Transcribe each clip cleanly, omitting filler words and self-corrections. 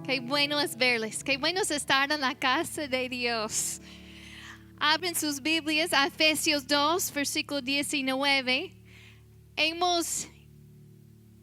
Qué bueno es verles. Qué bueno es estar en la casa de Dios. Abren sus Biblias a Efesios 2, versículo 19. Hemos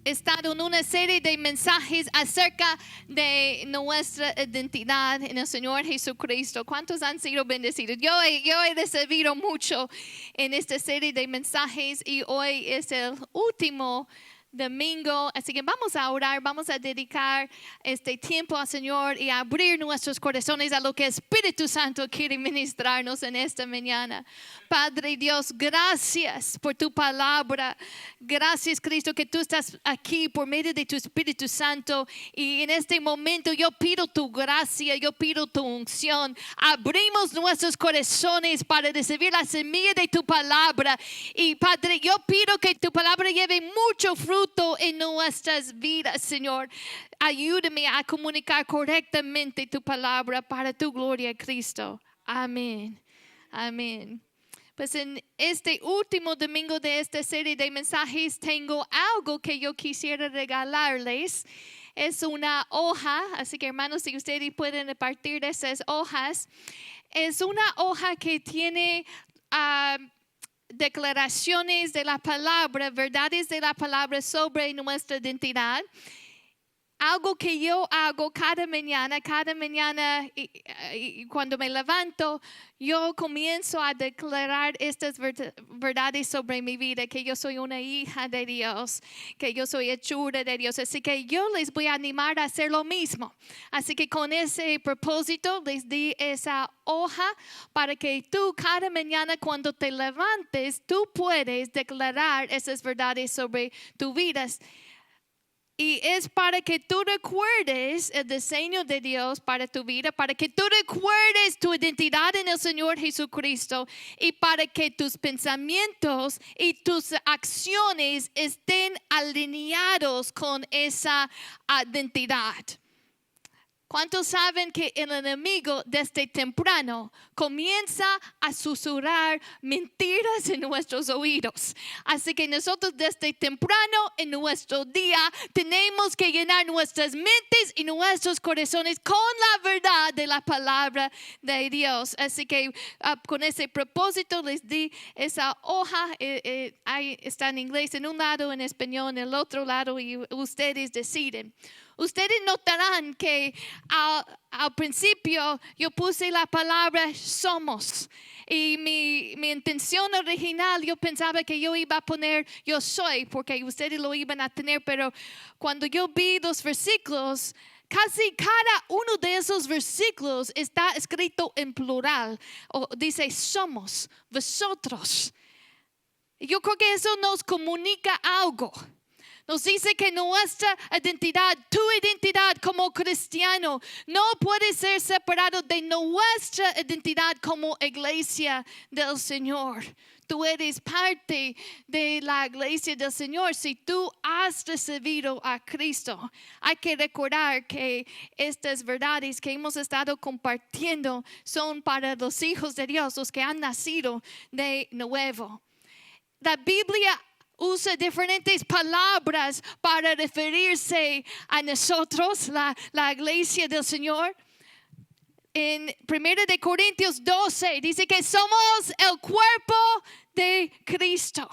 estado en una serie de mensajes acerca de nuestra identidad en el Señor Jesucristo. ¿Cuántos han sido bendecidos? Yo he recibido mucho en esta serie de mensajes y hoy es el último domingo, así que vamos a orar, vamos a dedicar este tiempo al Señor y a abrir nuestros corazones a lo que Espíritu Santo quiere ministrarnos en esta mañana. Padre Dios, gracias por tu palabra. Gracias, Cristo, que tú estás aquí por medio de tu Espíritu Santo. Y en este momento yo pido tu gracia, yo pido tu unción. Abrimos nuestros corazones para recibir la semilla de tu palabra. Y Padre, yo pido que tu palabra lleve mucho fruto en nuestras vidas, Señor. Ayúdame a comunicar correctamente tu palabra para tu gloria, Cristo. Amén. Amén. Pues en este último domingo de esta serie de mensajes tengo algo que yo quisiera regalarles. Es una hoja, así que hermanos, si ustedes pueden repartir esas hojas. Es una hoja que tiene declaraciones de la palabra, verdades de la palabra sobre nuestra identidad. Algo que yo hago cada mañana y cuando me levanto, yo comienzo a declarar estas verdades sobre mi vida, que yo soy una hija de Dios, que yo soy hechura de Dios. Así que yo les voy a animar a hacer lo mismo. Así que con ese propósito les di esa hoja para que tú cada mañana cuando te levantes, tú puedes declarar esas verdades sobre tu vida. Y es para que tú recuerdes el diseño de Dios para tu vida, para que tú recuerdes tu identidad en el Señor Jesucristo y para que tus pensamientos y tus acciones estén alineados con esa identidad. ¿Cuántos saben que el enemigo desde temprano comienza a susurrar mentiras en nuestros oídos? Así que nosotros desde temprano en nuestro día tenemos que llenar nuestras mentes y nuestros corazones con la verdad de la palabra de Dios. Así que con ese propósito les di esa hoja. Ahí está en inglés en un lado, en español en el otro lado y ustedes deciden. Ustedes notarán que al principio yo puse la palabra somos y mi intención original yo pensaba que yo iba a poner yo soy porque ustedes lo iban a tener, pero cuando yo vi los versículos, casi cada uno de esos versículos está escrito en plural o dice somos, vosotros. Yo creo que eso nos comunica algo. Nos dice que nuestra identidad, tu identidad como cristiano, no puede ser separado de nuestra identidad como iglesia del Señor. Tú eres parte de la iglesia del Señor si tú has recibido a Cristo. Hay que recordar que estas verdades que hemos estado compartiendo son para los hijos de Dios, los que han nacido de nuevo. La Biblia usa diferentes palabras para referirse a nosotros, la iglesia del Señor. En 1 Corintios 12 dice que somos el cuerpo de Cristo.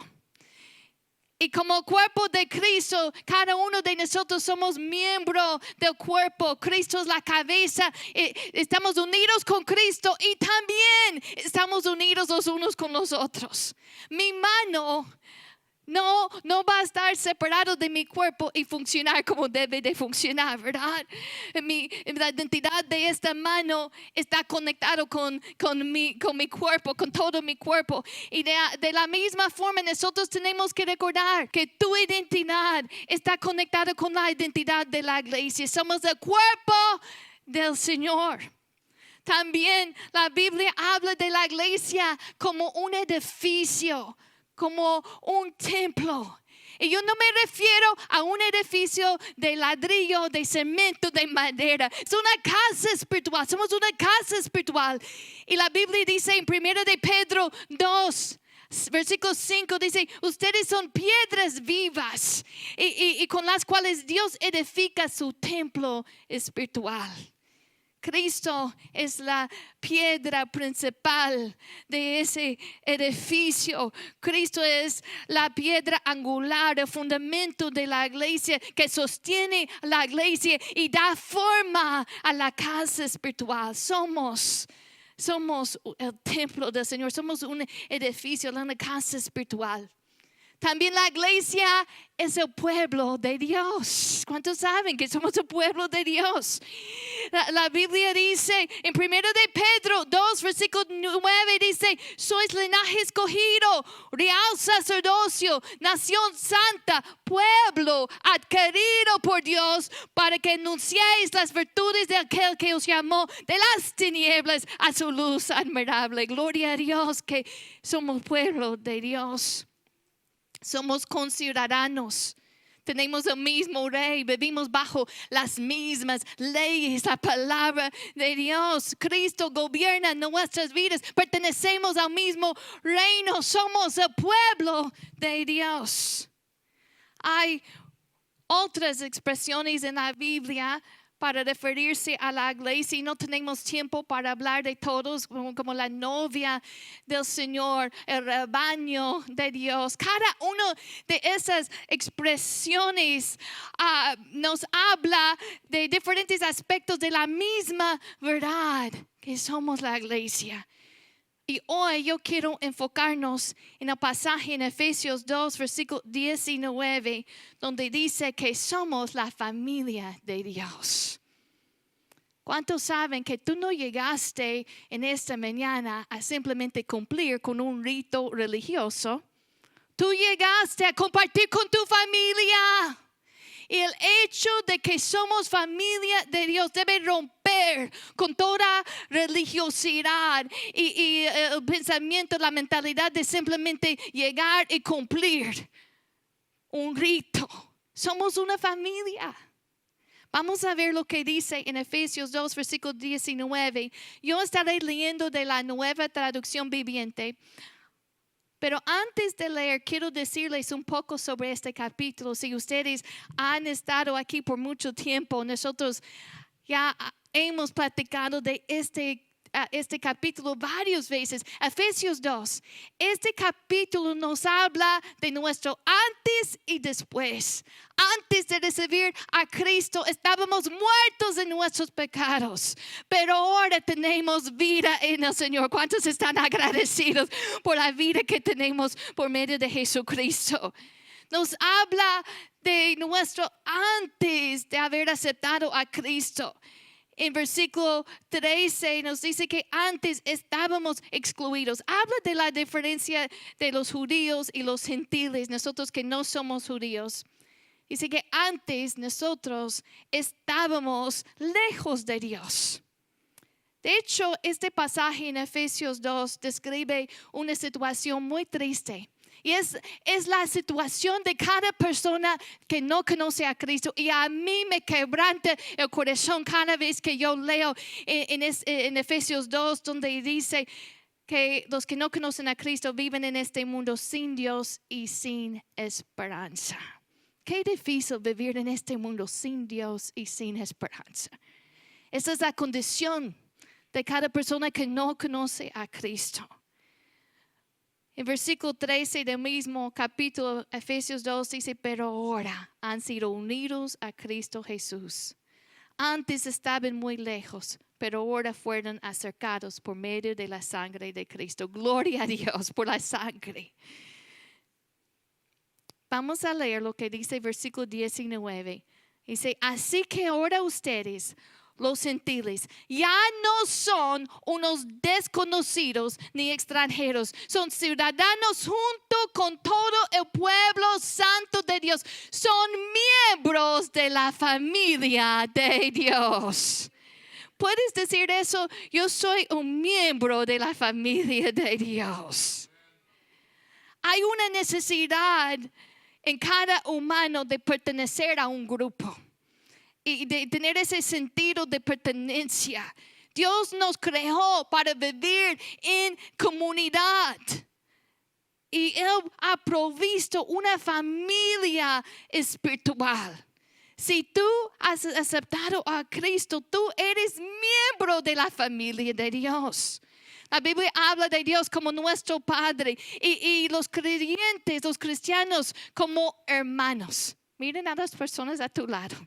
Y como cuerpo de Cristo, cada uno de nosotros somos miembro del cuerpo. Cristo es la cabeza. Estamos unidos con Cristo y también estamos unidos los unos con los otros. Mi mano no va a estar separado de mi cuerpo y funcionar como debe de funcionar, ¿verdad? La identidad de esta mano está conectado con mi cuerpo, con todo mi cuerpo. Y de la misma forma nosotros tenemos que recordar que tu identidad está conectada con la identidad de la iglesia. Somos el cuerpo del Señor. También la Biblia habla de la iglesia como un edificio, como un templo. Y yo no me refiero a un edificio de ladrillo, de cemento, de madera. Es una casa espiritual. Somos una casa espiritual. Y la Biblia dice en 1 Pedro 2, Versículo 5 dice, ustedes son piedras vivas y con las cuales Dios edifica su templo espiritual. Cristo es la piedra principal de ese edificio. Cristo es la piedra angular, el fundamento de la iglesia que sostiene la iglesia y da forma a la casa espiritual. Somos el templo del Señor, somos un edificio, una casa espiritual. También la iglesia es el pueblo de Dios. ¿Cuántos saben que somos el pueblo de Dios? La Biblia dice en 1 de Pedro 2, versículo 9, dice, sois linaje escogido, real sacerdocio, nación santa, pueblo adquirido por Dios, para que anunciéis las virtudes de aquel que os llamó de las tinieblas a su luz admirable. Gloria a Dios que somos pueblo de Dios. Somos conciudadanos, tenemos el mismo rey, vivimos bajo las mismas leyes, la palabra de Dios. Cristo gobierna nuestras vidas, pertenecemos al mismo reino, somos el pueblo de Dios. Hay otras expresiones en la Biblia para referirse a la iglesia y no tenemos tiempo para hablar de todos, como la novia del Señor, el rebaño de Dios. Cada una de esas expresiones nos habla de diferentes aspectos de la misma verdad que somos la iglesia. Y hoy yo quiero enfocarnos en el pasaje en Efesios 2, versículo 19, donde dice que somos la familia de Dios. ¿Cuántos saben que tú no llegaste en esta mañana a simplemente cumplir con un rito religioso? Tú llegaste a compartir con tu familia. Y el hecho de que somos familia de Dios debe romper con toda religiosidad y el pensamiento, la mentalidad de simplemente llegar y cumplir un rito. Somos una familia. Vamos a ver lo que dice en Efesios 2, versículo 19. Yo estaré leyendo de la Nueva Traducción Viviente. Pero antes de leer, quiero decirles un poco sobre este capítulo. Si ustedes han estado aquí por mucho tiempo, nosotros ya hemos platicado de este capítulo varias veces. Efesios 2. Este capítulo nos habla de nuestro antes y después. Antes de recibir a Cristo estábamos muertos en nuestros pecados, pero ahora tenemos vida en el Señor. ¿Cuántos están agradecidos por la vida que tenemos por medio de Jesucristo? Nos habla de nuestro antes de haber aceptado a Cristo. En versículo 13 nos dice que antes estábamos excluidos. Habla de la diferencia de los judíos y los gentiles, nosotros que no somos judíos. Dice que antes nosotros estábamos lejos de Dios. De hecho, este pasaje en Efesios 2 describe una situación muy triste. Y es la situación de cada persona que no conoce a Cristo. Y a mí me quebranta el corazón cada vez que yo leo en Efesios 2, donde dice que los que no conocen a Cristo viven en este mundo sin Dios y sin esperanza. Qué difícil vivir en este mundo sin Dios y sin esperanza. Esa es la condición de cada persona que no conoce a Cristo. En versículo 13 del mismo capítulo, Efesios 2 dice, pero ahora han sido unidos a Cristo Jesús. Antes estaban muy lejos, pero ahora fueron acercados por medio de la sangre de Cristo. Gloria a Dios por la sangre. Vamos a leer lo que dice el versículo 19. Dice, así que ahora ustedes, los gentiles, ya no son unos desconocidos ni extranjeros. Son ciudadanos junto con todo el pueblo santo de Dios. Son miembros de la familia de Dios. ¿Puedes decir eso? Yo soy un miembro de la familia de Dios. Hay una necesidad en cada humano de pertenecer a un grupo y de tener ese sentido de pertenencia. Dios nos creó para vivir en comunidad. Y Él ha provisto una familia espiritual. Si tú has aceptado a Cristo, tú eres miembro de la familia de Dios. La Biblia habla de Dios como nuestro Padre y los creyentes, los cristianos, como hermanos. Miren a las personas a tu lado.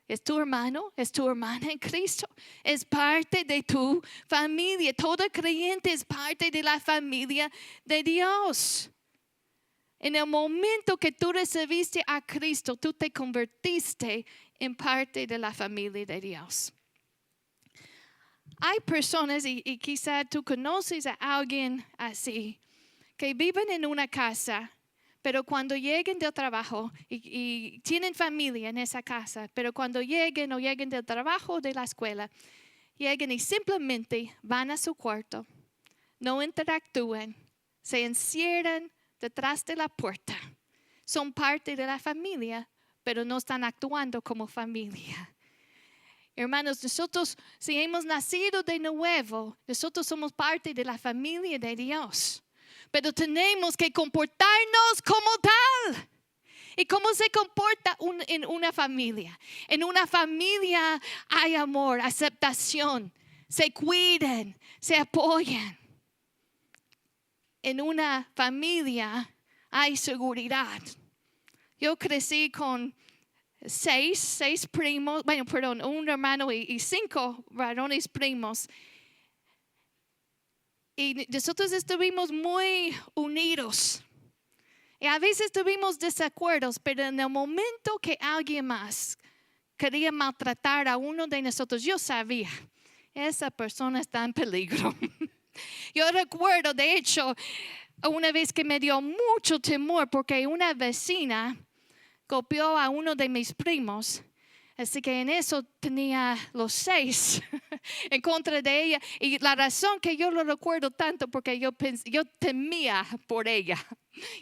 Es tu hermano, es tu hermana en Cristo. Es parte de tu familia. Todo creyente es parte de la familia de Dios. En el momento que tú recibiste a Cristo, tú te convertiste en parte de la familia de Dios. Hay personas, y quizá tú conoces a alguien así, que viven en una casa, pero cuando lleguen del trabajo y tienen familia en esa casa, pero cuando lleguen del trabajo o de la escuela, llegan y simplemente van a su cuarto, no interactúan, se encierran detrás de la puerta. Son parte de la familia, pero no están actuando como familia. Hermanos, nosotros, si hemos nacido de nuevo, nosotros somos parte de la familia de Dios. Pero tenemos que comportarnos como tal. ¿Y cómo se comporta en una familia? En una familia hay amor, aceptación, se cuidan, se apoyan. En una familia hay seguridad. Yo crecí con seis primos, un hermano y 5 varones primos. Y nosotros estuvimos muy unidos. Y a veces tuvimos desacuerdos, pero en el momento que alguien más quería maltratar a uno de nosotros, yo sabía, esa persona está en peligro. Yo recuerdo, de hecho, una vez que me dio mucho temor porque una vecina golpeó a uno de mis primos. Así que en eso tenía los 6 en contra de ella. Y la razón que yo lo recuerdo tanto porque yo temía por ella.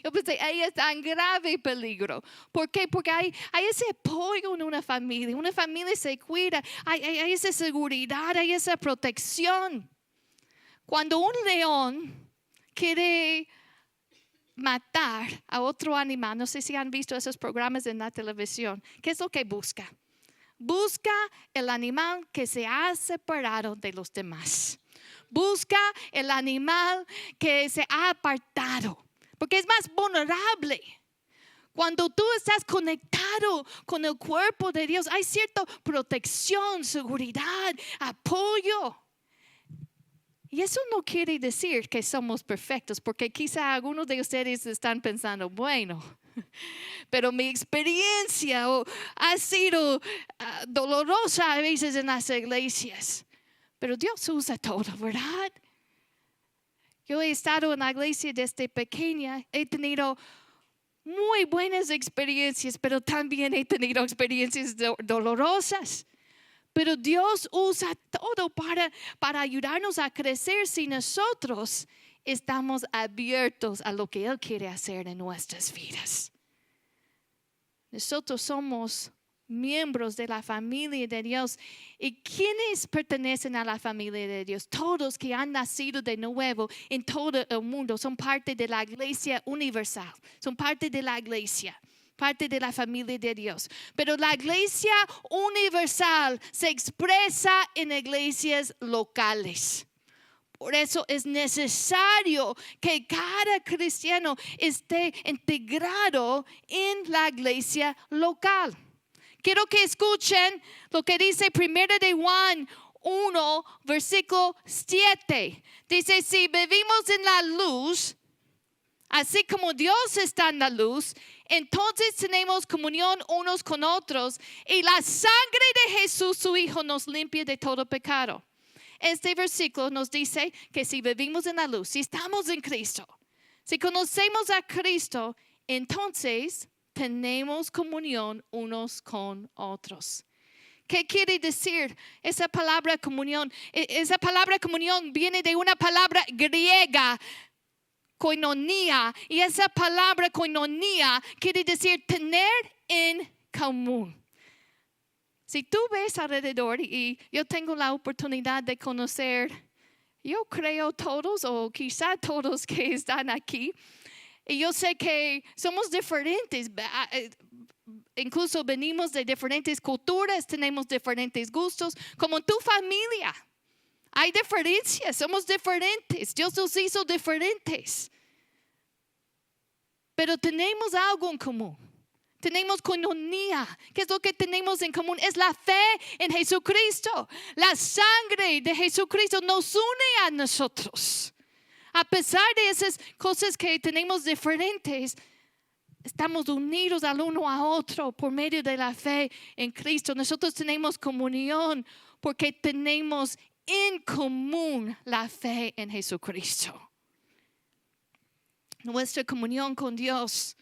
Yo pensé, ella está en grave peligro. ¿Por qué? Porque hay ese apoyo en una familia. Una familia se cuida. Hay esa seguridad, hay esa protección. Cuando un león quiere matar a otro animal, no sé si han visto esos programas en la televisión, ¿qué es lo que busca? Busca el animal que se ha separado de los demás. Busca el animal que se ha apartado, porque es más vulnerable. Cuando tú estás conectado con el cuerpo de Dios, hay cierta protección, seguridad, apoyo. Y eso no quiere decir que somos perfectos, porque quizá algunos de ustedes están pensando, bueno, pero mi experiencia ha sido dolorosa a veces en las iglesias. Pero Dios usa todo, ¿verdad? Yo he estado en la iglesia desde pequeña, he tenido muy buenas experiencias, pero también he tenido experiencias dolorosas. Pero Dios usa todo para ayudarnos a crecer si nosotros estamos abiertos a lo que Él quiere hacer en nuestras vidas. Nosotros somos miembros de la familia de Dios. ¿Y quiénes pertenecen a la familia de Dios? Todos que han nacido de nuevo en todo el mundo son parte de la iglesia universal. Son parte de la iglesia. Parte de la familia de Dios. Pero la iglesia universal se expresa en iglesias locales. Por eso es necesario que cada cristiano esté integrado en la iglesia local. Quiero que escuchen lo que dice 1 de Juan 1, versículo 7. Dice, si vivimos en la luz, así como Dios está en la luz, entonces tenemos comunión unos con otros y la sangre de Jesús, su Hijo, nos limpia de todo pecado. Este versículo nos dice que si vivimos en la luz, si estamos en Cristo, si conocemos a Cristo, entonces tenemos comunión unos con otros. ¿Qué quiere decir esa palabra comunión? Esa palabra comunión viene de una palabra griega, koinonia, y esa palabra koinonia quiere decir tener en común. Si tú ves alrededor y yo tengo la oportunidad de conocer, yo creo todos o quizá todos que están aquí, Y yo sé que somos diferentes. Incluso venimos de diferentes culturas, tenemos diferentes gustos, como en tu familia. Hay diferencias, somos diferentes. Dios nos hizo diferentes. Pero tenemos algo en común. Tenemos coinonía. ¿Qué es lo que tenemos en común? Es la fe en Jesucristo. La sangre de Jesucristo nos une a nosotros. A pesar de esas cosas que tenemos diferentes, estamos unidos al uno a otro por medio de la fe en Cristo. Nosotros tenemos comunión porque tenemos en común la fe en Jesucristo. Nuestra comunión con Dios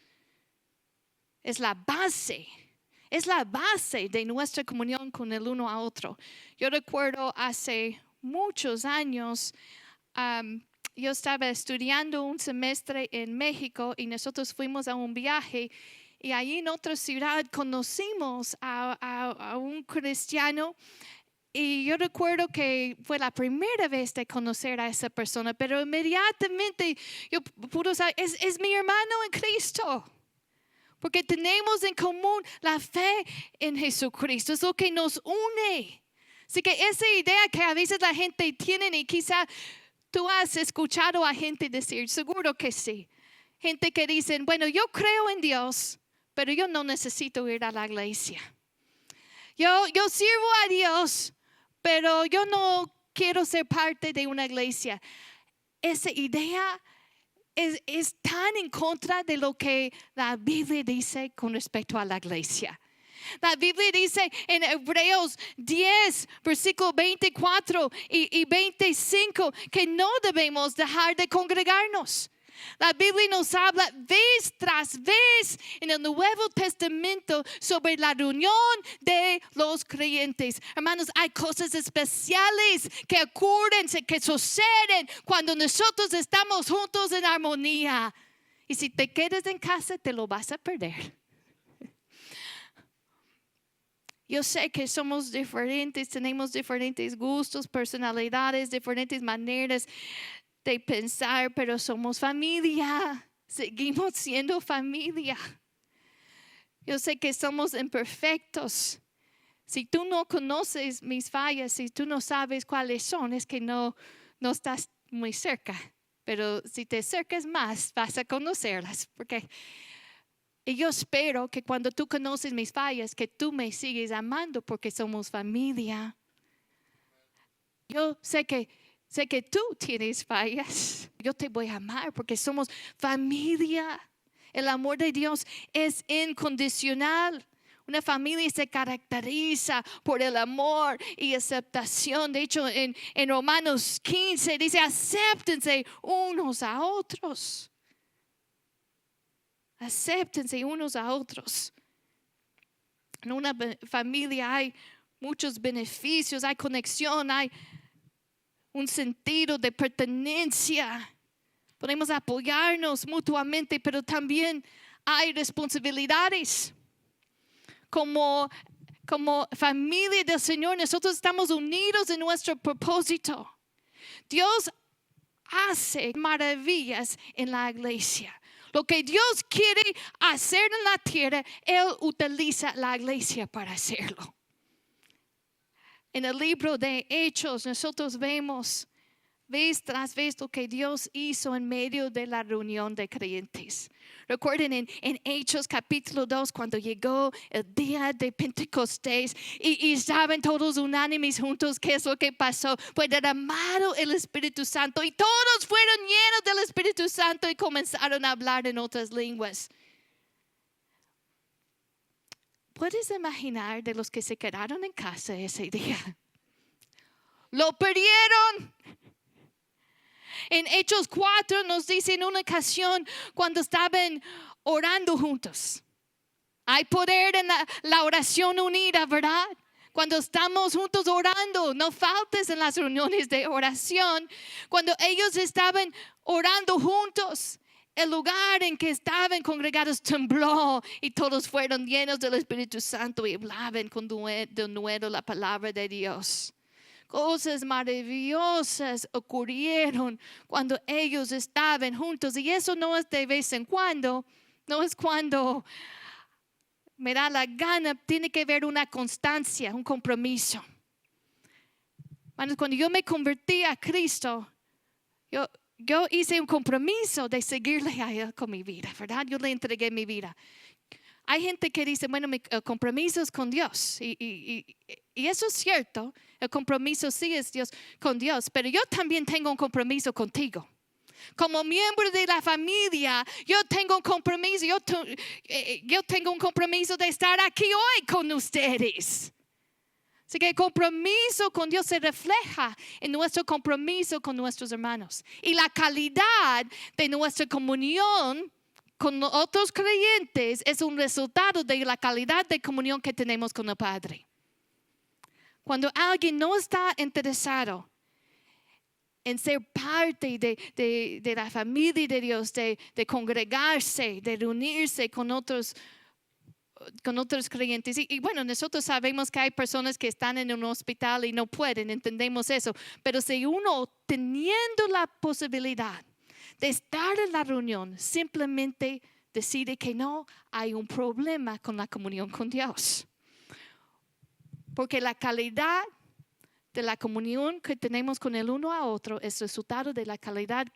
es la base de nuestra comunión con el uno a otro. Yo recuerdo hace muchos años, yo estaba estudiando un semestre en México y nosotros fuimos a un viaje y allí en otra ciudad conocimos a un cristiano. Y yo recuerdo que fue la primera vez de conocer a esa persona, pero inmediatamente yo pude saber, es mi hermano en Cristo. Porque tenemos en común la fe en Jesucristo, es lo que nos une. Así que esa idea que a veces la gente tiene y quizá tú has escuchado a gente decir, seguro que sí. Gente que dicen, bueno, yo creo en Dios, pero yo no necesito ir a la iglesia. Yo sirvo a Dios, pero yo no quiero ser parte de una iglesia. Esa idea es tan en contra de lo que la Biblia dice con respecto a la iglesia. La Biblia dice en Hebreos 10, versículo 24 y 25, que no debemos dejar de congregarnos. La Biblia nos habla vez tras vez en el Nuevo Testamento sobre la reunión de los creyentes. Hermanos, hay cosas especiales que ocurren, que suceden cuando nosotros estamos juntos en armonía. Y si te quedas en casa, te lo vas a perder. Yo sé que somos diferentes, tenemos diferentes gustos, personalidades, diferentes maneras de pensar, pero somos familia, seguimos siendo familia. Yo sé que somos imperfectos. Si tú no conoces mis fallas, si tú no sabes cuáles son, es que no estás muy cerca. Pero si te acercas más, vas a conocerlas. Y yo espero que cuando tú conoces mis fallas, que tú me sigues amando porque somos familia. Yo sé que tú tienes fallas. Yo te voy a amar porque somos familia. El amor de Dios es incondicional. Una familia se caracteriza por el amor y aceptación. De hecho, en Romanos 15 dice, acéptense unos a otros. Acéptense unos a otros. En una familia hay muchos beneficios, hay conexión, hay un sentido de pertenencia. Podemos apoyarnos mutuamente, pero también hay responsabilidades. Como familia del Señor, nosotros estamos unidos en nuestro propósito. Dios hace maravillas en la iglesia. Lo que Dios quiere hacer en la tierra, Él utiliza la iglesia para hacerlo. En el libro de Hechos, nosotros vemos vez tras vez lo que Dios hizo en medio de la reunión de creyentes. Recuerden en Hechos capítulo 2, cuando llegó el día de Pentecostés y estaban todos unánimes juntos, ¿qué es lo que pasó? Fue derramado el Espíritu Santo y todos fueron llenos del Espíritu Santo y comenzaron a hablar en otras lenguas. ¿Puedes imaginar de los que se quedaron en casa ese día? Lo perdieron. En Hechos 4 nos dice en una ocasión cuando estaban orando juntos. Hay poder en la oración unida, ¿verdad? Cuando estamos juntos orando, no faltes en las reuniones de oración. Cuando ellos estaban orando juntos, el lugar en que estaban congregados tembló y todos fueron llenos del Espíritu Santo y hablaban con denuedo la palabra de Dios. Cosas maravillosas ocurrieron cuando ellos estaban juntos. Y eso no es de vez en cuando, no es cuando me da la gana, tiene que haber una constancia, un compromiso. Cuando yo me convertí a Cristo, yo hice un compromiso de seguirle a Él con mi vida, ¿verdad? Yo le entregué mi vida. Hay gente que dice, bueno, mi compromiso es con Dios. Y eso es cierto. El compromiso sí es Dios con Dios. Pero yo también tengo un compromiso contigo. Como miembro de la familia, yo tengo un compromiso. Yo tengo un compromiso de estar aquí hoy con ustedes. Así que el compromiso con Dios se refleja en nuestro compromiso con nuestros hermanos. Y la calidad de nuestra comunión con otros creyentes es un resultado de la calidad de comunión que tenemos con el Padre. Cuando alguien no está interesado en ser parte de la familia de Dios, de congregarse, de reunirse con otros creyentes. Y bueno, nosotros sabemos que hay personas que están en un hospital y no pueden, entendemos eso. Pero si uno teniendo la posibilidad de estar en la reunión, simplemente decide que no hay un problema con la comunión con Dios. Porque la calidad de la comunión que tenemos con el uno a otro es resultado de la calidad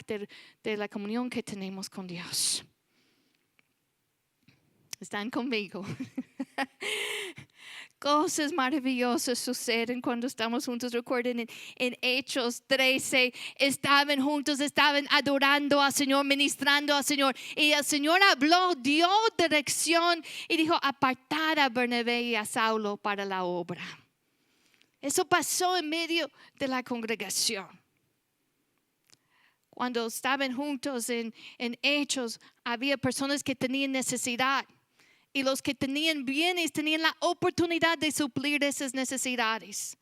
de la comunión que tenemos con Dios. ¿Están conmigo? Cosas maravillosas suceden cuando estamos juntos. Recuerden en Hechos 13, estaban juntos, estaban adorando al Señor, ministrando al Señor. Y el Señor habló, dio dirección y dijo, apartar a Bernabé y a Saulo para la obra. Eso pasó en medio de la congregación. Cuando estaban juntos en Hechos, había personas que tenían necesidad. Y los que tenían bienes tenían la oportunidad de suplir esas necesidades.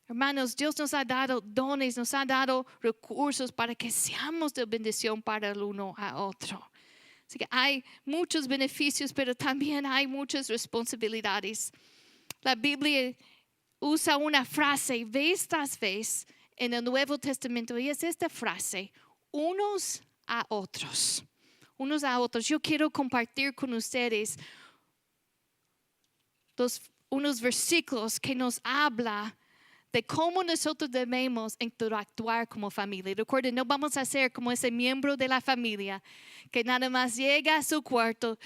Hermanos, Dios nos ha dado dones, nos ha dado recursos para que seamos de bendición para el uno a otro. Así que hay muchos beneficios, pero también hay muchas responsabilidades. La Biblia usa una frase vez tras vez en el Nuevo Testamento y es esta frase, unos a otros. Unos a otros. Yo quiero compartir con ustedes unos versículos que nos habla de cómo nosotros debemos interactuar como familia. Recuerden, no vamos a ser como ese miembro de la familia que nada más llega a su cuarto,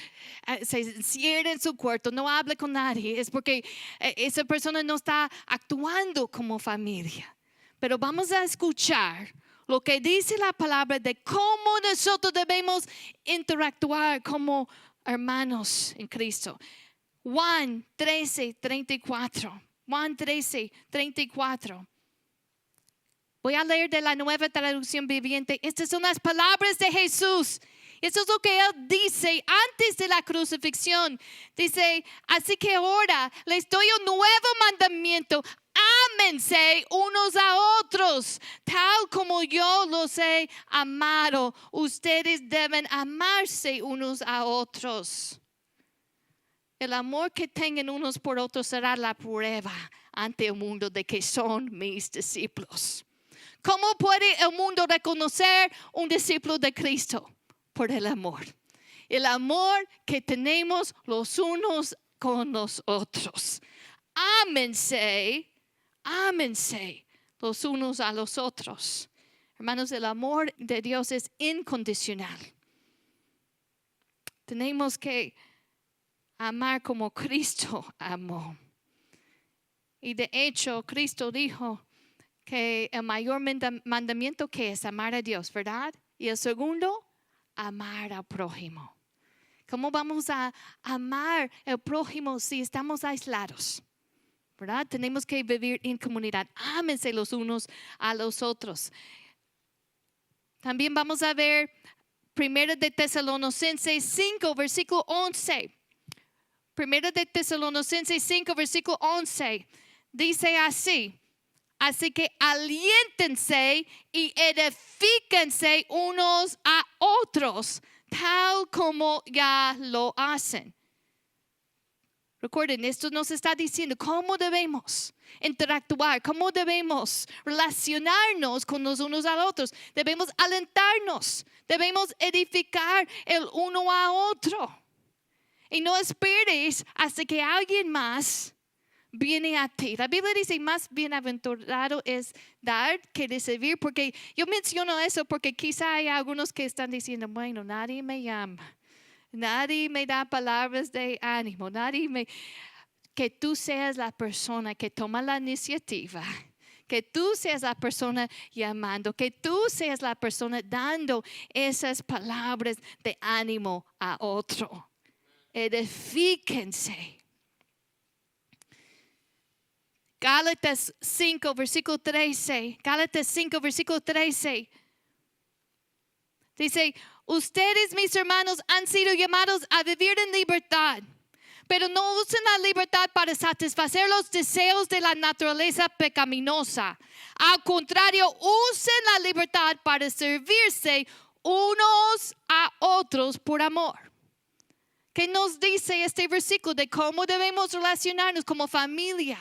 se encierra en su cuarto, no habla con nadie. Es porque esa persona no está actuando como familia. Pero vamos a escuchar lo que dice la palabra de cómo nosotros debemos interactuar como hermanos en Cristo. Juan 13:34. Juan 13:34. Voy a leer de la Nueva Traducción Viviente. Estas son las palabras de Jesús. Eso es lo que Él dice antes de la crucifixión. Dice, así que ahora les doy un nuevo mandamiento. Ámense unos a otros, tal como yo los he amado. Ustedes deben amarse unos a otros. El amor que tengan unos por otros será la prueba ante el mundo de que son mis discípulos. ¿Cómo puede el mundo reconocer un discípulo de Cristo? Por el amor. El amor que tenemos los unos con los otros. Ámense los unos a los otros. Hermanos, el amor de Dios es incondicional. Tenemos que amar como Cristo amó. Y de hecho, Cristo dijo que el mayor mandamiento que es amar a Dios, ¿verdad? Y el segundo, amar al prójimo. ¿Cómo vamos a amar al prójimo si estamos aislados? ¿Verdad? Tenemos que vivir en comunidad. Ámense los unos a los otros. También vamos a ver 1 de Tesalonicenses 5, versículo 11. 1 de Tesalonicenses 5, versículo 11. Dice así. Así que aliéntense y edifíquense unos a otros, tal como ya lo hacen. Recuerden, esto nos está diciendo cómo debemos interactuar, cómo debemos relacionarnos con los unos a los otros. Debemos alentarnos, debemos edificar el uno a otro. Y no esperes hasta que alguien más viene a ti. La Biblia dice, más bienaventurado es dar que recibir, porque yo menciono eso porque quizá hay algunos que están diciendo, bueno, nadie me llama, nadie me da palabras de ánimo, que tú seas la persona que toma la iniciativa, que tú seas la persona llamando, que tú seas la persona dando esas palabras de ánimo a otro. Edifíquense. Gálatas 5, versículo 13. Gálatas 5, versículo 13. Dice, ustedes, mis hermanos, han sido llamados a vivir en libertad, pero no usen la libertad para satisfacer los deseos de la naturaleza pecaminosa. Al contrario, usen la libertad para servirse unos a otros por amor. ¿Qué nos dice este versículo de cómo debemos relacionarnos como familia?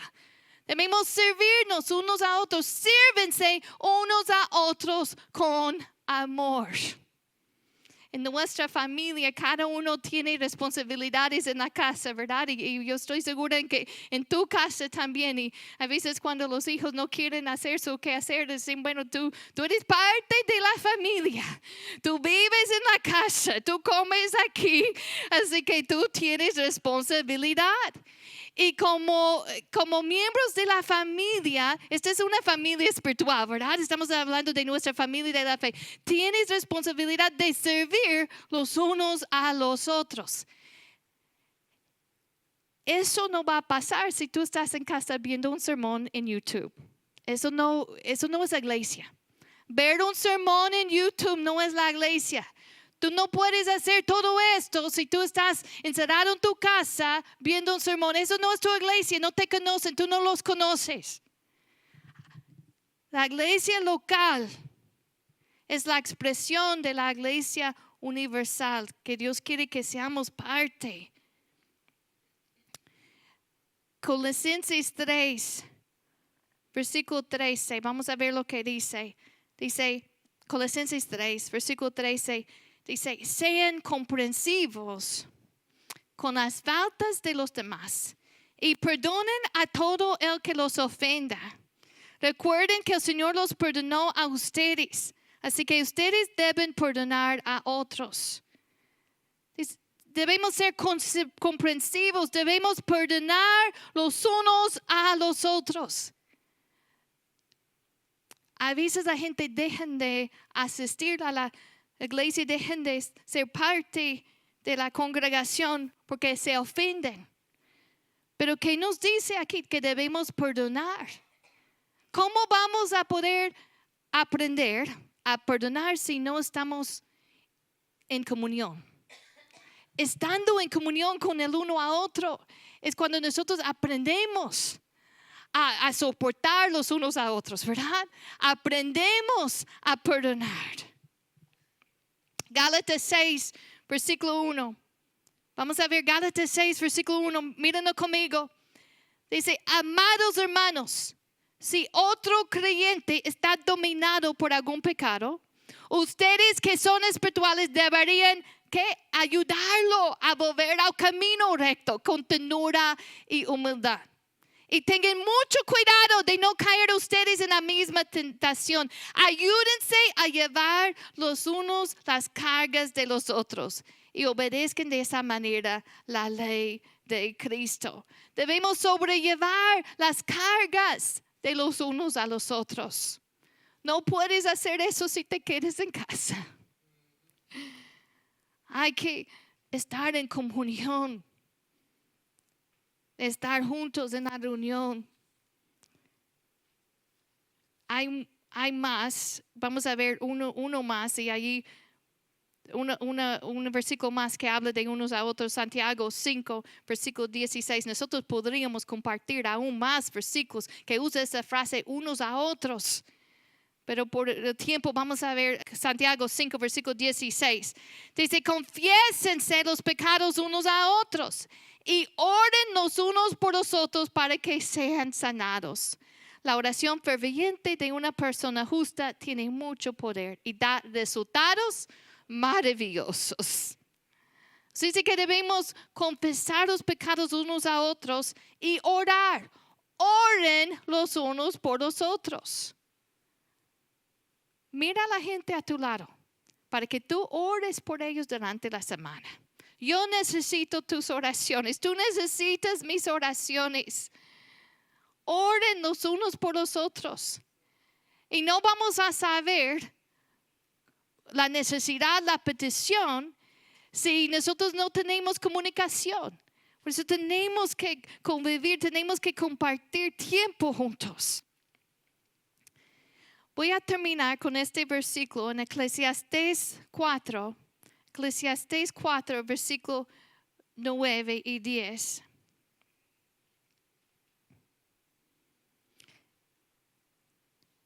Debemos servirnos unos a otros. Sírvense unos a otros con amor. En nuestra familia, cada uno tiene responsabilidades en la casa, ¿verdad? Y yo estoy segura en que en tu casa también. Y a veces cuando los hijos no quieren hacer su quehacer, dicen, bueno, tú eres parte de la familia. Tú vives en la casa, tú comes aquí, así que tú tienes responsabilidad. Y como miembros de la familia, esta es una familia espiritual, ¿verdad? Estamos hablando de nuestra familia de la fe. Tienes responsabilidad de servir los unos a los otros. Eso no va a pasar si tú estás en casa viendo un sermón en YouTube. Eso no es la iglesia. Ver un sermón en YouTube no es la iglesia. Tú no puedes hacer todo esto si tú estás encerrado en tu casa viendo un sermón. Eso no es tu iglesia, no te conocen, tú no los conoces. La iglesia local es la expresión de la iglesia universal que Dios quiere que seamos parte. Colosenses 3, versículo 13. Vamos a ver lo que dice. Dice Colosenses 3, versículo 13. Dice, sean comprensivos con las faltas de los demás y perdonen a todo el que los ofenda. Recuerden que el Señor los perdonó a ustedes, así que ustedes deben perdonar a otros. Debemos ser comprensivos, debemos perdonar los unos a los otros. A veces la gente deja de asistir a la iglesia, dejan de ser parte de la congregación porque se ofenden. Pero ¿qué nos dice aquí? Que debemos perdonar. ¿Cómo vamos a poder aprender a perdonar si no estamos en comunión? Estando en comunión con el uno a otro es cuando nosotros aprendemos a soportar los unos a otros, ¿verdad? Aprendemos a perdonar. Gálatas 6, versículo 1. Vamos a ver Gálatas 6, versículo 1. Mírenlo conmigo. Dice, amados hermanos, si otro creyente está dominado por algún pecado, ustedes que son espirituales deberían ayudarlo a volver al camino recto con ternura y humildad. Y tengan mucho cuidado de no caer ustedes en la misma tentación. Ayúdense a llevar los unos las cargas de los otros y obedezcan de esa manera la ley de Cristo. Debemos sobrellevar las cargas de los unos a los otros. No puedes hacer eso si te quedas en casa. Hay que estar en comunión. Estar juntos en la reunión. Hay más. Vamos a ver uno más y allí un versículo más que habla de unos a otros. Santiago 5, versículo 16. Nosotros podríamos compartir aún más versículos que usa esa frase unos a otros. Pero por el tiempo vamos a ver Santiago 5, versículo 16. Dice, confiésense los pecados unos a otros y oren los unos por los otros para que sean sanados. La oración ferviente de una persona justa tiene mucho poder y da resultados maravillosos. Así que debemos confesar los pecados unos a otros y orar. Oren los unos por los otros. Mira a la gente a tu lado para que tú ores por ellos durante la semana. Yo necesito tus oraciones. Tú necesitas mis oraciones. Oren los unos por los otros. Y no vamos a saber la necesidad, la petición, si nosotros no tenemos comunicación. Por eso tenemos que convivir, tenemos que compartir tiempo juntos. Voy a terminar con este versículo en Eclesiastés 4. Eclesiastés 4, versículo 9 y 10.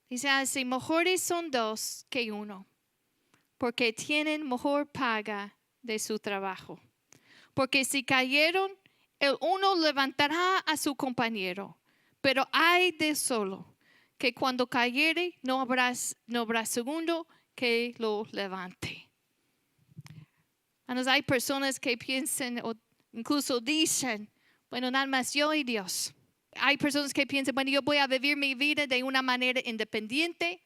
Dice así: mejores son dos que uno, porque tienen mejor paga de su trabajo. Porque si cayeron, el uno levantará a su compañero. Pero hay de solo, que cuando cayere no habrá segundo que lo levante. Hay personas que piensan o incluso dicen, bueno, nada más yo y Dios. Hay personas que piensan, bueno, yo voy a vivir mi vida de una manera independiente,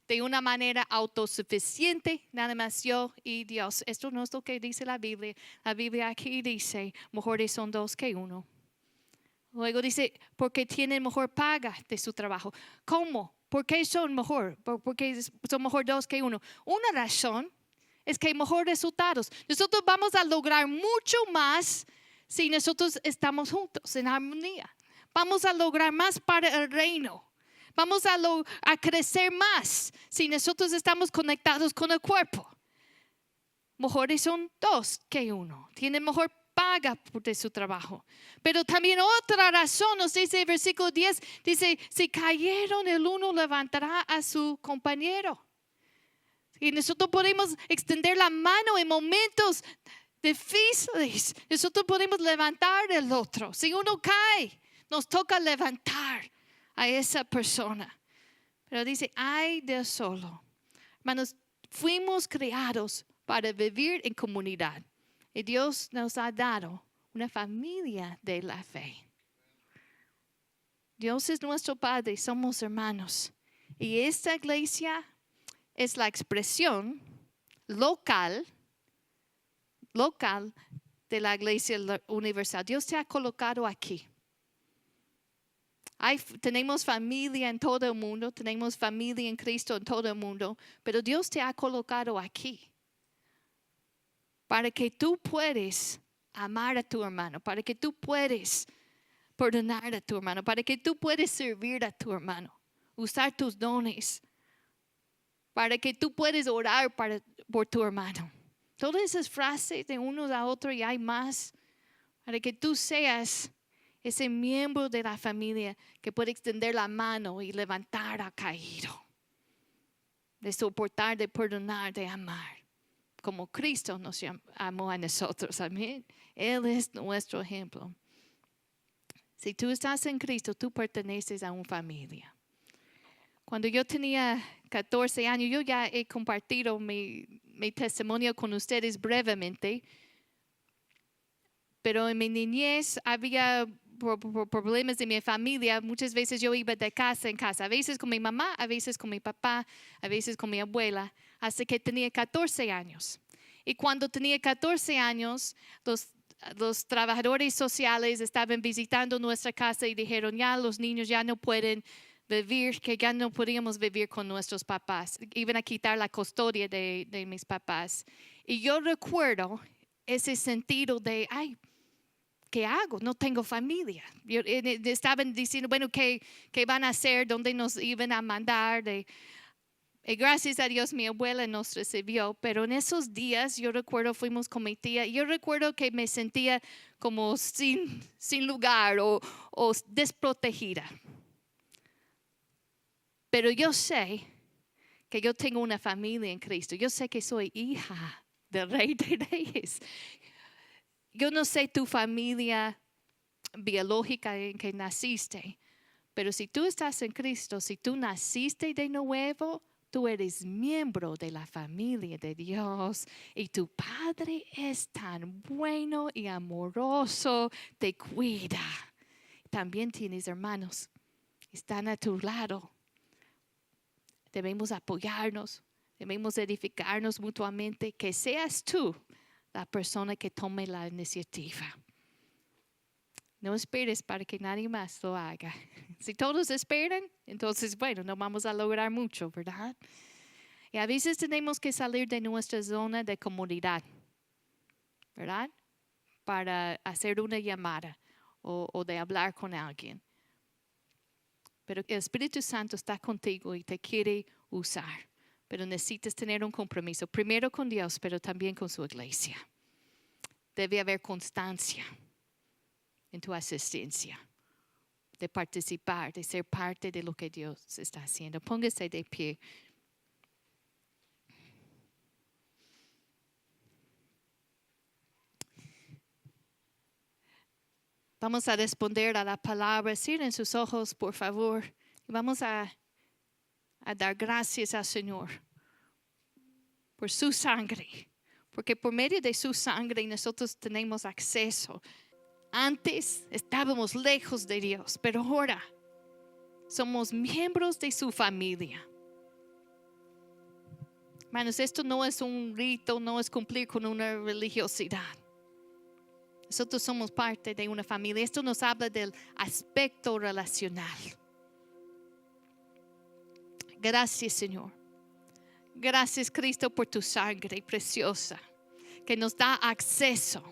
de una manera autosuficiente, nada más yo y Dios. Esto no es lo que dice la Biblia. La Biblia aquí dice, mejores son dos que uno. Luego dice, porque tienen mejor paga de su trabajo. ¿Cómo? ¿Por qué son mejor? Porque son mejor dos que uno. Una razón es que hay mejores resultados. Nosotros vamos a lograr mucho más si nosotros estamos juntos en armonía. Vamos a lograr más para el reino. Vamos a crecer más si nosotros estamos conectados con el cuerpo. Mejores son dos que uno. Tienen mejor paga de su trabajo. Pero también otra razón nos dice el versículo 10, dice, si cayeron el uno levantará a su compañero. Y nosotros podemos extender la mano en momentos difíciles. Nosotros podemos levantar el otro. Si uno cae, nos toca levantar a esa persona. Pero dice, ay de solo. Hermanos, fuimos creados para vivir en comunidad. Y Dios nos ha dado una familia de la fe. Dios es nuestro Padre, somos hermanos. Y esta iglesia es la expresión local de la iglesia universal. Dios te ha colocado aquí. Tenemos familia en todo el mundo, tenemos familia en Cristo en todo el mundo, pero Dios te ha colocado aquí para que tú puedas amar a tu hermano, para que tú puedas perdonar a tu hermano, para que tú puedas servir a tu hermano, usar tus dones, para que tú puedas orar por tu hermano. Todas esas frases de unos a otros y hay más, para que tú seas ese miembro de la familia que puede extender la mano y levantar a caído, de soportar, de perdonar, de amar, como Cristo nos amó a nosotros. Amén. Él es nuestro ejemplo. Si tú estás en Cristo, tú perteneces a una familia. Cuando yo tenía 14 años, yo ya he compartido mi testimonio con ustedes brevemente, pero en mi niñez había por problemas de mi familia, muchas veces yo iba de casa en casa, a veces con mi mamá, a veces con mi papá, a veces con mi abuela, hasta que tenía 14 años. Y cuando tenía 14 años, los trabajadores sociales estaban visitando nuestra casa y dijeron, ya los niños ya no pueden vivir, que ya no podíamos vivir con nuestros papás. Iban a quitar la custodia de mis papás. Y yo recuerdo ese sentido de, ay, ¿qué hago? No tengo familia. Estaban diciendo, bueno, ¿qué van a hacer? ¿Dónde nos iban a mandar? Y gracias a Dios mi abuela nos recibió. Pero en esos días yo recuerdo, fuimos con mi tía. Yo recuerdo que me sentía como sin lugar o desprotegida. Pero yo sé que yo tengo una familia en Cristo. Yo sé que soy hija del Rey de Reyes. Yo no sé tu familia biológica en que naciste. Pero si tú estás en Cristo, si tú naciste de nuevo, tú eres miembro de la familia de Dios y tu Padre es tan bueno y amoroso, te cuida. También tienes hermanos, están a tu lado. Debemos apoyarnos, debemos edificarnos mutuamente, que seas tú la persona que tome la iniciativa. No esperes para que nadie más lo haga. Si todos esperan, entonces, bueno, no vamos a lograr mucho, ¿verdad? Y a veces tenemos que salir de nuestra zona de comodidad, ¿verdad? Para hacer una llamada o de hablar con alguien. Pero el Espíritu Santo está contigo y te quiere usar. Pero necesitas tener un compromiso, primero con Dios, pero también con su iglesia. Debe haber constancia en tu asistencia, de participar, de ser parte de lo que Dios está haciendo. Póngase de pie. Vamos a responder a la palabra. Cierren sus ojos, por favor. Y vamos a dar gracias al Señor por su sangre. Porque por medio de su sangre nosotros tenemos acceso. Antes estábamos lejos de Dios, pero ahora somos miembros de su familia. Hermanos, esto no es un rito, no es cumplir con una religiosidad. Nosotros somos parte de una familia. Esto nos habla del aspecto relacional. Gracias, Señor. Gracias, Cristo, por tu sangre preciosa que nos da acceso.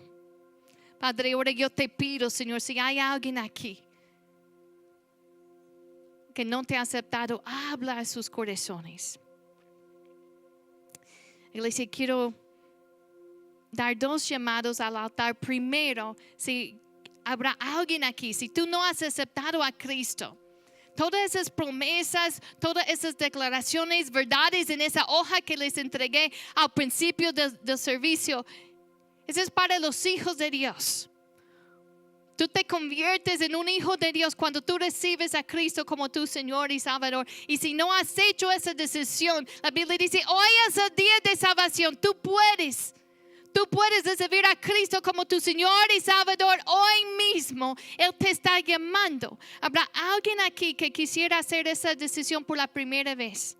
Padre, ahora yo te pido, Señor, si hay alguien aquí que no te ha aceptado, habla a sus corazones. Iglesia, quiero dar 2 llamados al altar. Primero, si habrá alguien aquí, si tú no has aceptado a Cristo, todas esas promesas, todas esas declaraciones, verdades en esa hoja que les entregué al principio del servicio, eso es para los hijos de Dios. Tú te conviertes en un hijo de Dios cuando tú recibes a Cristo como tu Señor y Salvador. Y si no has hecho esa decisión, la Biblia dice, hoy es el día de salvación. Tú puedes recibir a Cristo como tu Señor y Salvador hoy mismo. Él te está llamando. ¿Habrá alguien aquí que quisiera hacer esa decisión por la primera vez?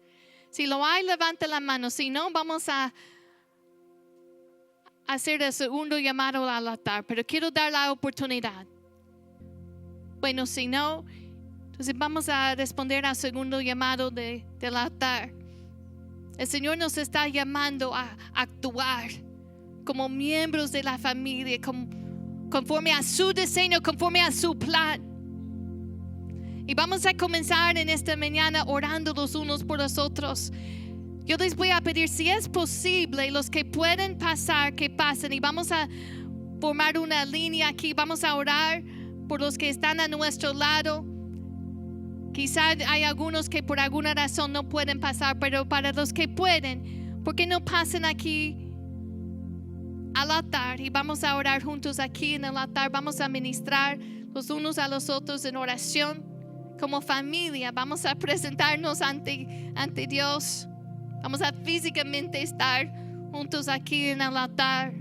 Si lo hay, levanta la mano. Si no, vamos a hacer el segundo llamado al altar. Pero quiero dar la oportunidad. Bueno, si no, entonces vamos a responder al segundo llamado del altar. El Señor nos está llamando a actuar como miembros de la familia, conforme a su diseño, conforme a su plan. Y vamos a comenzar en esta mañana orando los unos por los otros. Yo les voy a pedir, si es posible, los que pueden pasar, que pasen. Y vamos a formar una línea aquí. Vamos a orar por los que están a nuestro lado. Quizá hay algunos que por alguna razón no pueden pasar, pero para los que pueden, ¿por qué no pasen aquí al altar? Y vamos a orar juntos aquí en el altar. Vamos a ministrar los unos a los otros en oración. Como familia vamos a presentarnos ante Dios. Vamos a físicamente estar juntos aquí en el altar.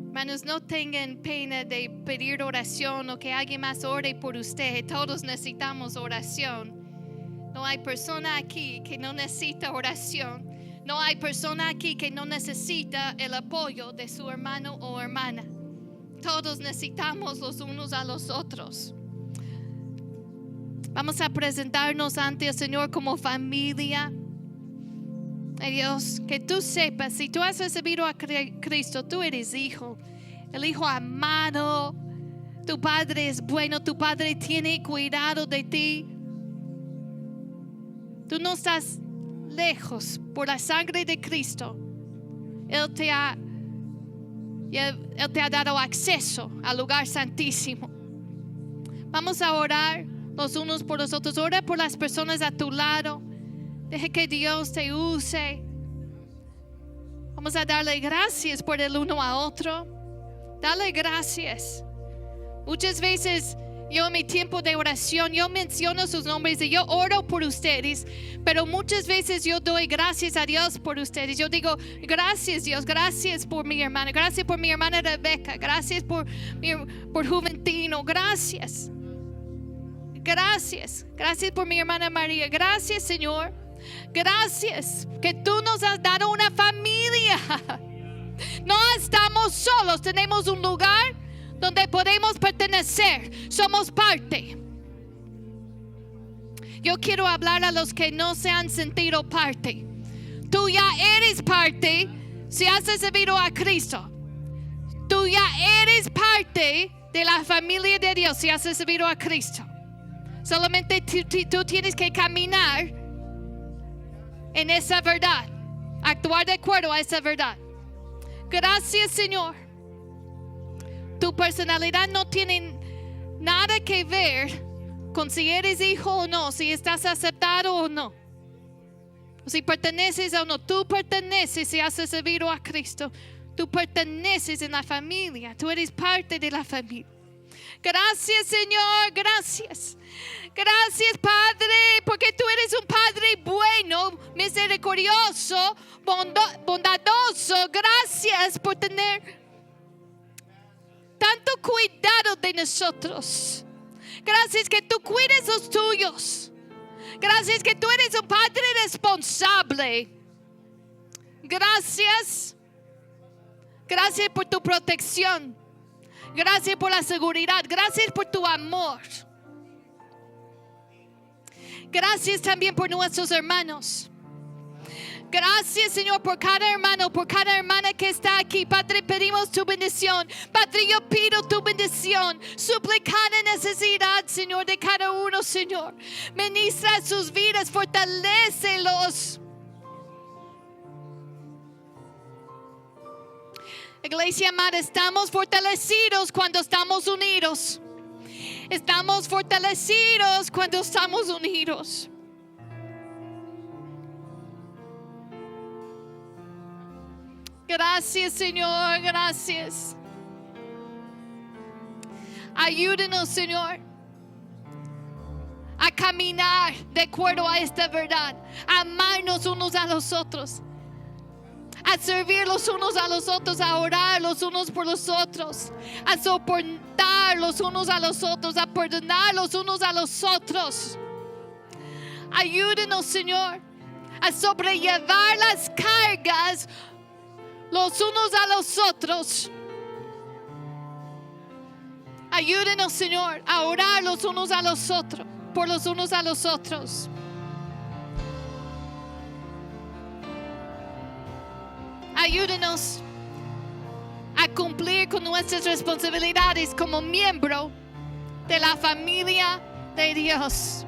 Hermanos, no tengan pena de pedir oración o que alguien más ore por usted. Todos necesitamos oración. No hay persona aquí que no necesita oración. No hay persona aquí que no necesita el apoyo de su hermano o hermana. Todos necesitamos los unos a los otros. Vamos a presentarnos ante el Señor como familia. Dios, que tú sepas, si tú has recibido a Cristo, tú eres hijo, el hijo amado. Tu Padre es bueno, tu Padre tiene cuidado de ti. Tú no estás lejos por la sangre de Cristo. Él te ha dado acceso al lugar santísimo. Vamos a orar los unos por los otros. Ora por las personas a tu lado. Deje que Dios te use. Vamos a darle gracias por el uno a otro. Dale gracias. Muchas veces yo en mi tiempo de oración, yo menciono sus nombres y yo oro por ustedes, pero muchas veces yo doy gracias a Dios por ustedes. Yo digo, gracias Dios, gracias por mi hermana, gracias por mi hermana Rebeca, gracias por Juventino, gracias. Gracias por mi hermana María, gracias Señor, gracias que tú nos has dado una familia. No estamos solos, tenemos un lugar donde podemos pertenecer, somos parte. Yo quiero hablar a los que no se han sentido parte. Tú ya eres parte si has recibido a Cristo. Tú ya eres parte de la familia de Dios si has recibido a Cristo. Solamente tú tienes que caminar en esa verdad, actuar de acuerdo a esa verdad. Gracias Señor. Tu personalidad no tiene nada que ver con si eres hijo o no, si estás aceptado o no, si perteneces o no. Tú perteneces si has recibido a Cristo. Tú perteneces en la familia. Tú eres parte de la familia. Gracias Señor, gracias. Gracias Padre, porque tú eres un Padre bueno, misericordioso, bondadoso. Gracias por tener tanto cuidado de nosotros. Gracias que tú cuides los tuyos. Gracias que tú eres un Padre responsable. Gracias. Gracias por tu protección. Gracias por la seguridad. Gracias por tu amor. Gracias también por nuestros hermanos. Gracias Señor por cada hermano, por cada hermana que está aquí. Padre, pedimos tu bendición. Padre, yo pido tu bendición. Suple cada necesidad, Señor, de cada uno, Señor. Ministra sus vidas, fortalécelos. Iglesia amada, estamos fortalecidos cuando estamos unidos. Estamos fortalecidos cuando estamos unidos. Gracias, Señor, gracias. Ayúdenos, Señor, a caminar de acuerdo a esta verdad, a amarnos unos a los otros, a servir los unos a los otros, a orar los unos por los otros, a soportar los unos a los otros, a perdonar los unos a los otros. Ayúdenos, Señor, a sobrellevar las cargas los unos a los otros. Ayúdenos, Señor, a orar los unos a los otros, por los unos a los otros. Ayúdenos a cumplir con nuestras responsabilidades como miembro de la familia de Dios.